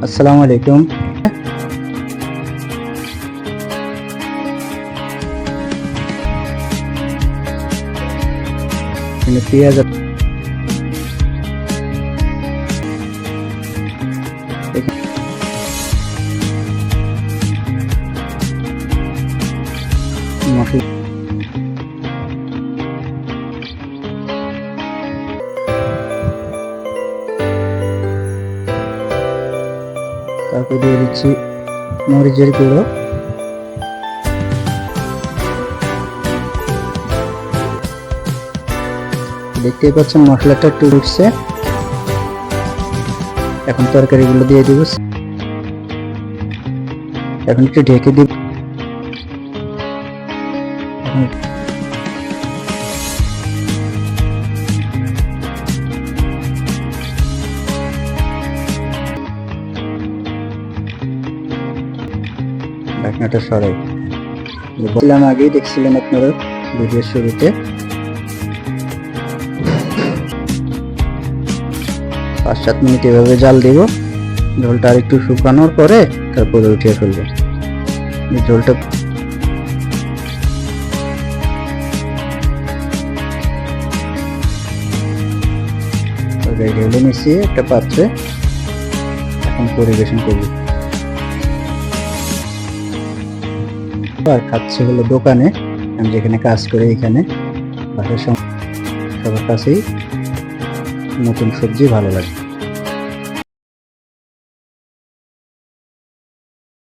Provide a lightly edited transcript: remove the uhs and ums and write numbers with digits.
আসসালামু আলাইকুম। পেঁয়াজ মশলা তারপর দিয়ে দিচ্ছি মরিচের গুঁড়ো, দেখতেই পাচ্ছেন মশলাটা একটু উঠছে। এখন তরকারিগুলো দিয়ে দিব, এখন একটু ঢেকে দিব। ঢাকনাটা সরাই বললাম, আগেই দেখছিলেন আপনারা ভিডিওর শুরুতে। 5-7 মিনিট এভাবে জাল দিব। ঝোলটা আর একটু শুকানোর পরে তারপরে উঠিয়ে ফেলবো। ঝোলটা ঢেলে মিশিয়ে একটা পাত্রে এখন পরিবেশন করব। আর খাচ্ছে হলো দোকানে, আমি যেখানে কাজ করি এখানে বাসার সবার কাছেই নতুন সবজি ভালো লাগে।